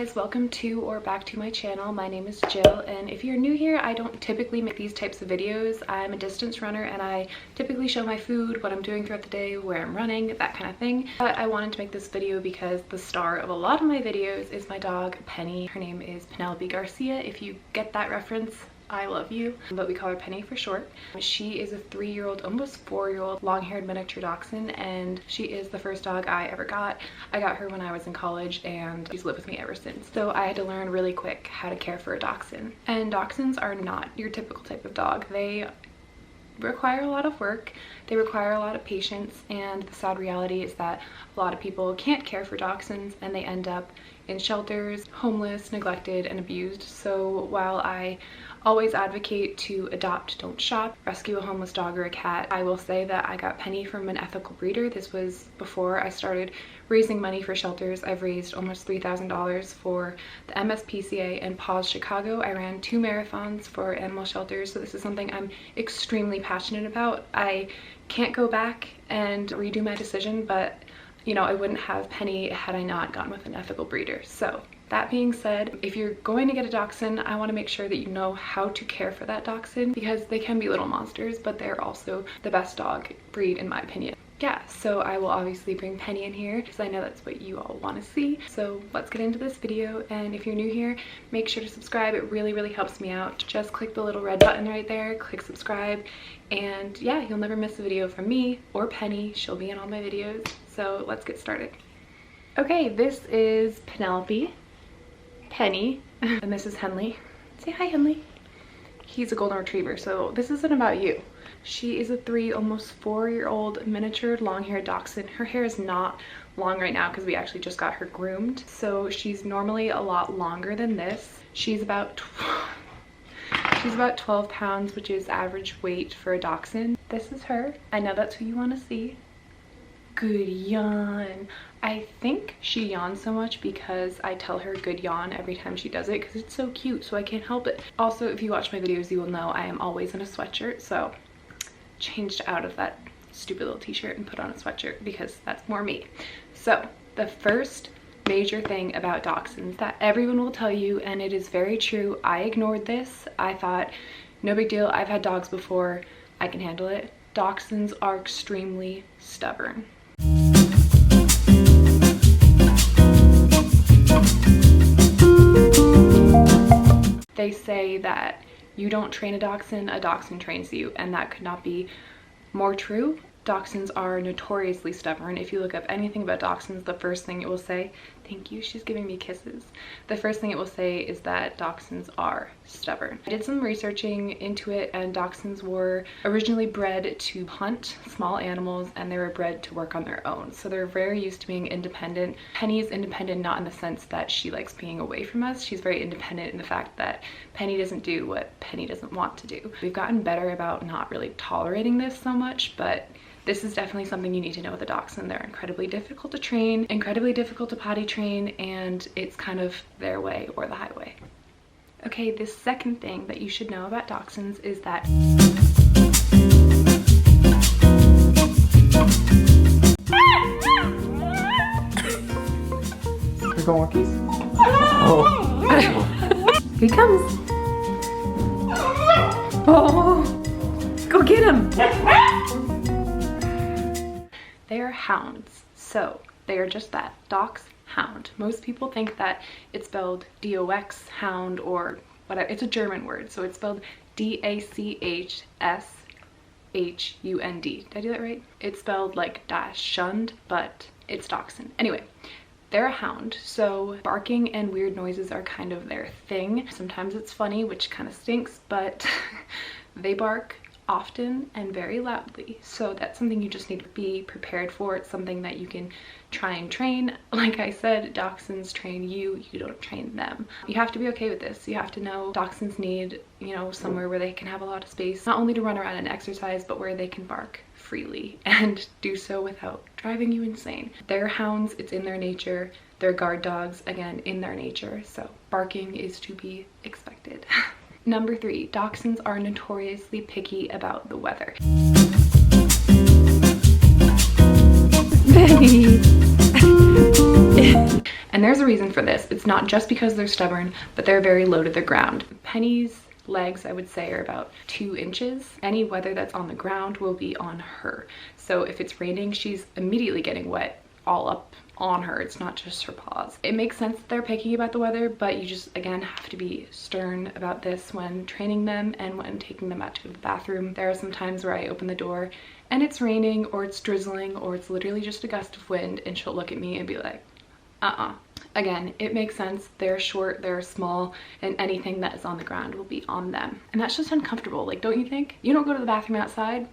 guys, welcome to or back to my channel. My name is Jill, and if you're new here, I don't typically make these types of videos. I'm a distance runner and I typically show my food, what I'm doing throughout the day, where I'm running, that kind of thing. But I wanted to make this video because the star of a lot of my videos is my dog Penny. Her name is Penelope Garcia. If you get that reference, I love you, but we call her Penny for short. She is a 3-year-old, almost 4-year-old long-haired miniature dachshund, and she is the first dog I ever got. I got her when I was in college and she's lived with me ever since. So I had to learn really quick how to care for a dachshund. And dachshunds are not your typical type of dog. They require a lot of work, they require a lot of patience, and the sad reality is that a lot of people can't care for dachshunds and they end up in shelters, homeless, neglected, and abused. So while I always advocate to adopt, don't shop, rescue a homeless dog or a cat, I will say that I got Penny from an ethical breeder. This was before I started raising money for shelters. I've raised almost $3,000 for the MSPCA and Paws Chicago. I ran 2 marathons for animal shelters, so this is something I'm extremely passionate about. I can't go back and redo my decision, but you know, I wouldn't have Penny had I not gone with an ethical breeder. So that being said, if you're going to get a dachshund, I want to make sure that you know how to care for that dachshund, because they can be little monsters, but they're also the best dog breed in my opinion. Yeah, so I will obviously bring Penny in here because I know that's what you all want to see. So let's get into this video, and if you're new here, make sure to subscribe. It really helps me out. Just click the little red button right there, click subscribe, and yeah, you'll never miss a video from me or Penny. She'll be in all my videos. So let's get started. Okay, this is Penelope, Penny, and this is Henley. Say hi, Henley. He's a golden retriever, so this isn't about you. She is a 3, almost 4-year-old miniature long-haired dachshund. Her hair is not long right now because we actually just got her groomed, so she's normally a lot longer than this. She's about 12 pounds, which is average weight for a dachshund. This is her. I know that's who you want to see. Good yawn. I think she yawns so much because I tell her good yawn every time she does it because it's so cute, so I can't help it. Also, if you watch my videos, you will know I am always in a sweatshirt, so changed out of that stupid little t-shirt and put on a sweatshirt because that's more me. So the first major thing about dachshunds that everyone will tell you, and it is very true, I ignored this. I thought, no big deal, I've had dogs before, I can handle it. Dachshunds are extremely stubborn. They say that you don't train a dachshund trains you, and that could not be more true. Dachshunds are notoriously stubborn. If you look up anything about dachshunds, the first thing it will say, thank you, she's giving me kisses. The first thing it will say is that dachshunds are stubborn. I did some researching into it, and dachshunds were originally bred to hunt small animals, and they were bred to work on their own. So they're very used to being independent. Penny is independent not in the sense that she likes being away from us. She's very independent in the fact that Penny doesn't do what Penny doesn't want to do. We've gotten better about not really tolerating this so much, but this is definitely something you need to know with a dachshund. They're incredibly difficult to train, incredibly difficult to potty train, and it's kind of their way or the highway. Okay, the second thing that you should know about dachshunds is that We're going wonkies. Oh. Here he comes. Oh, go get him. They are hounds, so they are just that, Dachshund. Most people think that it's spelled D-O-X, hound, or whatever. It's a German word, so it's spelled D-A-C-H-S-H-U-N-D. Did I do that right? It's spelled like Dachshund, but it's Dachshund. Anyway, they're a hound, so barking and weird noises are kind of their thing. Sometimes it's funny, which kind of stinks, but they bark often and very loudly, so that's something you just need to be prepared for. It's something that you can try and train. Like I said, dachshunds train you, you don't train them. You have to be okay with this. You have to know dachshunds need, you know, somewhere where they can have a lot of space, not only to run around and exercise, but where they can bark freely and do so without driving you insane. They're hounds, it's in their nature. They're guard dogs, again, in their nature, so barking is to be expected. Number 3, dachshunds are notoriously picky about the weather. Benny. And there's a reason for this. It's not just because they're stubborn, but they're very low to the ground. Penny's legs, I would say, are about 2 inches. Any weather that's on the ground will be on her. So if it's raining, she's immediately getting wet all up on her. It's not just her paws. It makes sense that they're picky about the weather, but you just, again, have to be stern about this when training them and when taking them out to the bathroom. There are some times where I open the door and it's raining, or it's drizzling, or it's literally just a gust of wind, and she'll look at me and be like, Again, it makes sense. They're short, they're small, and anything that is on the ground will be on them. And that's just uncomfortable, like, don't you think? You don't go to the bathroom outside.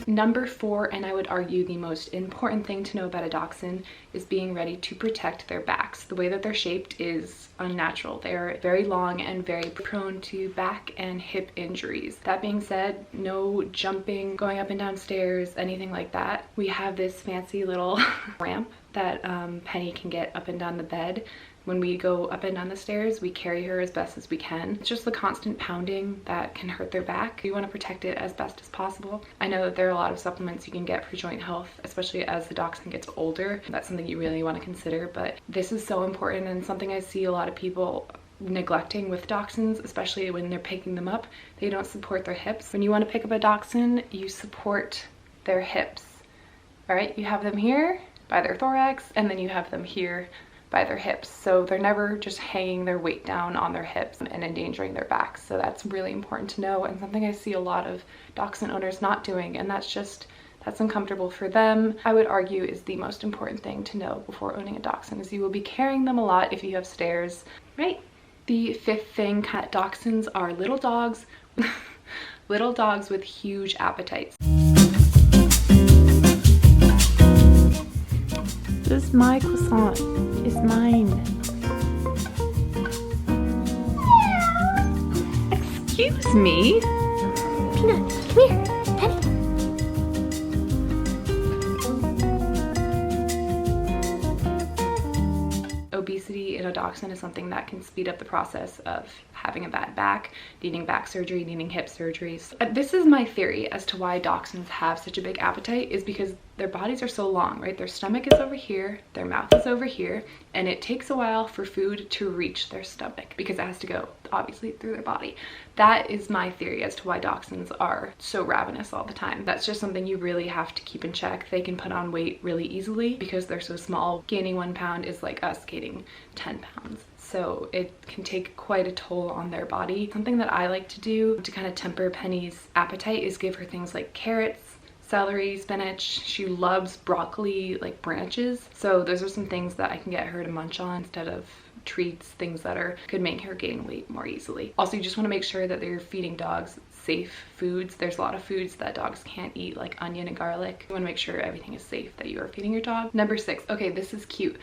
Number 4, and I would argue the most important thing to know about a dachshund, is being ready to protect their backs. The way that they're shaped is unnatural. They're very long and very prone to back and hip injuries. That being said, no jumping, going up and down stairs, anything like that. We have this fancy little ramp that Penny can get up and down the bed. When we go up and down the stairs, we carry her as best as we can. It's just the constant pounding that can hurt their back. You want to protect it as best as possible. I know that there are a lot of supplements you can get for joint health, especially as the dachshund gets older. That's something you really want to consider, but this is so important and something I see a lot of people neglecting with dachshunds, especially when they're picking them up. They don't support their hips. When you want to pick up a dachshund, you support their hips. All right, you have them here by their thorax, and then you have them here by their hips, so they're never just hanging their weight down on their hips and endangering their backs. So that's really important to know, and something I see a lot of dachshund owners not doing, and that's uncomfortable for them. I would argue is the most important thing to know before owning a dachshund, is you will be carrying them a lot if you have stairs, right? The 5th thing, dachshunds are little dogs little dogs with huge appetites. This is my croissant. It's mine. Excuse me? Peanut, come here. Penny. Obesity in a dachshund is something that can speed up the process of having a bad back, needing back surgery, needing hip surgeries. This is my theory as to why dachshunds have such a big appetite, is because their bodies are so long, right? Their stomach is over here, their mouth is over here, and it takes a while for food to reach their stomach because it has to go, obviously, through their body. That is my theory as to why dachshunds are so ravenous all the time. That's just something you really have to keep in check. They can put on weight really easily because they're so small. Gaining 1 pound is like us gaining 10 pounds. So it can take quite a toll on their body. Something that I like to do to kind of temper Penny's appetite is give her things like carrots, celery, spinach. She loves broccoli, like branches. So those are some things that I can get her to munch on instead of treats, things that could make her gain weight more easily. Also, you just want to make sure that you're feeding dogs safe foods. There's a lot of foods that dogs can't eat, like onion and garlic. You want to make sure everything is safe that you are feeding your dog. Number 6. Okay, this is cute.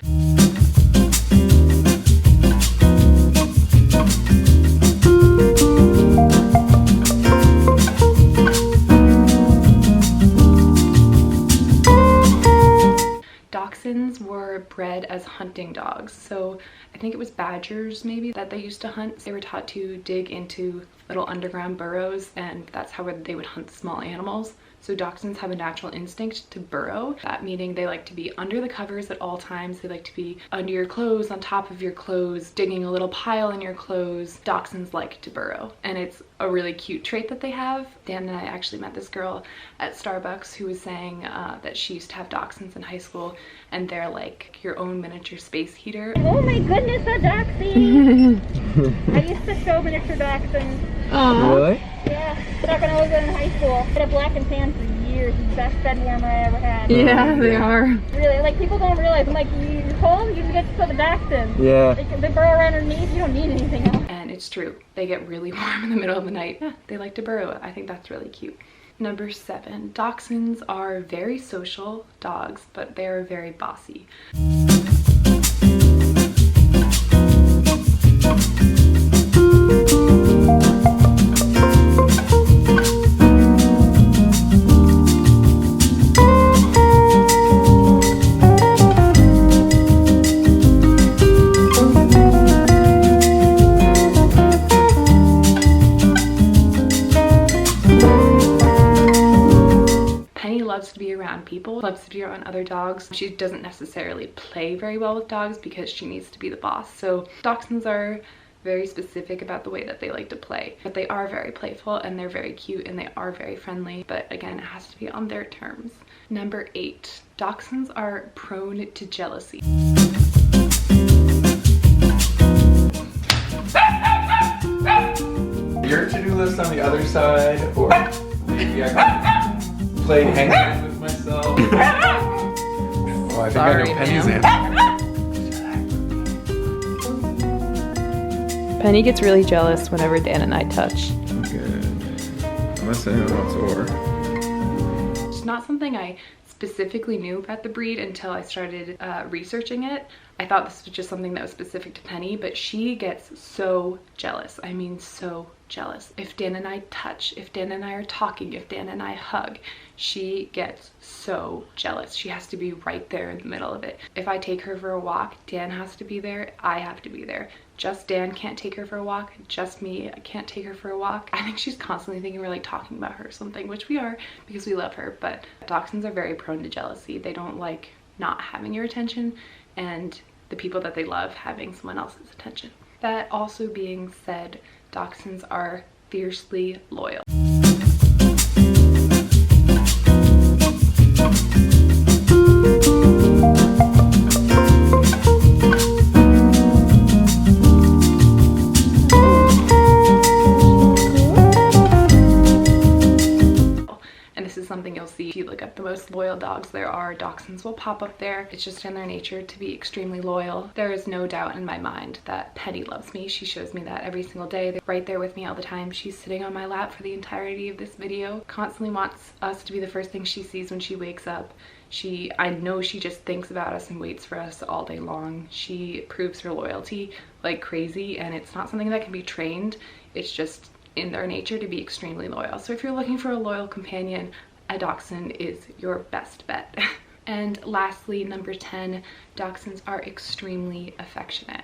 Dachshunds were bred as hunting dogs. So I think it was badgers maybe that they used to hunt. They were taught to dig into little underground burrows, and that's how they would hunt small animals. So dachshunds have a natural instinct to burrow. That meaning they like to be under the covers at all times. They like to be under your clothes, on top of your clothes, digging a little pile in your clothes. Dachshunds like to burrow, and it's a really cute trait that they have. Dan and I actually met this girl at Starbucks who was saying that she used to have dachshunds in high school, and they're like your own miniature space heater. Oh my goodness, a dachshund! I used to show miniature dachshunds. Aww. Really? Yeah, back when I was in high school. I had a black and tan for years. The best bed warmer I ever had. Yeah, they are. Really, like people don't realize. I'm like, you're cold, you can get to the dachshund. Yeah. They burrow around underneath, you don't need anything else. And it's true. They get really warm in the middle of the night. Yeah, they like to burrow. I think that's really cute. Number 7. Dachshunds are very social dogs, but they're very bossy. loves to be around people, loves to be around other dogs. She doesn't necessarily play very well with dogs because she needs to be the boss. So Dachshunds are very specific about the way that they like to play, but they are very playful and they're very cute and they are very friendly, but again, it has to be on their terms. Number 8, Dachshunds are prone to jealousy. Your to-do list on the other side, or maybe I can play hang with myself. Oh, I think I know Penny's answer. Penny gets really jealous whenever Dan and I touch. Good. Unless anyone wants or. It's not something I specifically knew about the breed until I started researching it. I thought this was just something that was specific to Penny, but she gets so jealous. I mean, so jealous. If Dan and I touch, if Dan and I are talking, if Dan and I hug, she gets so jealous. She has to be right there in the middle of it. If I take her for a walk, Dan has to be there, I have to be there. Just Dan can't take her for a walk, just me can't take her for a walk. I think she's constantly thinking we're like talking about her or something, which we are because we love her, but Dachshunds are very prone to jealousy. They don't like not having your attention and the people that they love having someone else's attention. That also being said, Dachshunds are fiercely loyal. Something you'll see if you look up the most loyal dogs there are. Dachshunds will pop up there. It's just in their nature to be extremely loyal. There is no doubt in my mind that Penny loves me. She shows me that every single day. They're right there with me all the time. She's sitting on my lap for the entirety of this video. Constantly wants us to be the first thing she sees when she wakes up. I know she just thinks about us and waits for us all day long. She proves her loyalty like crazy, and it's not something that can be trained. It's just in their nature to be extremely loyal. So if you're looking for a loyal companion, a Dachshund is your best bet. And lastly, number 10, Dachshunds are extremely affectionate.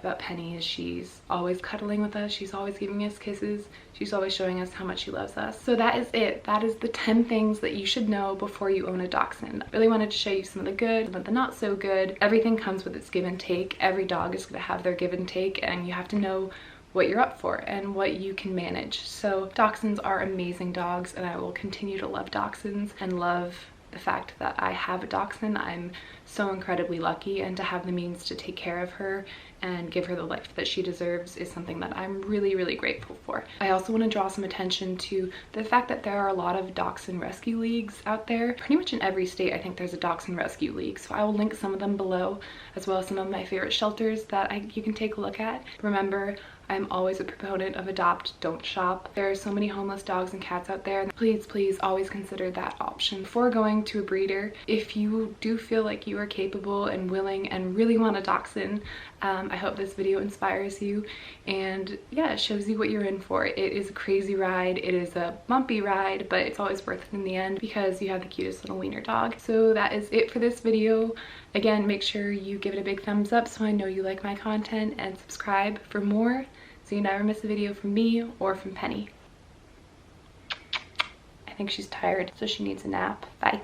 About Penny is she's always cuddling with us, she's always giving us kisses, she's always showing us how much she loves us. So that is it. That is the 10 things that you should know before you own a Dachshund. I really wanted to show you some of the good, some of the not so good. Everything comes with its give and take. Every dog is going to have their give and take, and you have to know what you're up for and what you can manage. So Dachshunds are amazing dogs, and I will continue to love Dachshunds and love the fact that I have a Dachshund. I'm so incredibly lucky, and to have the means to take care of her and give her the life that she deserves is something that I'm really, really grateful for. I also want to draw some attention to the fact that there are a lot of Dachshund rescue leagues out there. Pretty much in every state, I think there's a Dachshund rescue league. So I will link some of them below, as well as some of my favorite shelters that you can take a look at. Remember, I'm always a proponent of adopt, don't shop. There are so many homeless dogs and cats out there. Please, please always consider that option before going to a breeder. If you do feel like you are capable and willing and really want a Dachshund, I hope this video inspires you and yeah, it shows you what you're in for. It is a crazy ride. It is a bumpy ride, but it's always worth it in the end because you have the cutest little wiener dog. So that is it for this video. Again, make sure you give it a big thumbs up so I know you like my content, and subscribe for more so you never miss a video from me or from Penny. I think she's tired, so she needs a nap. Bye.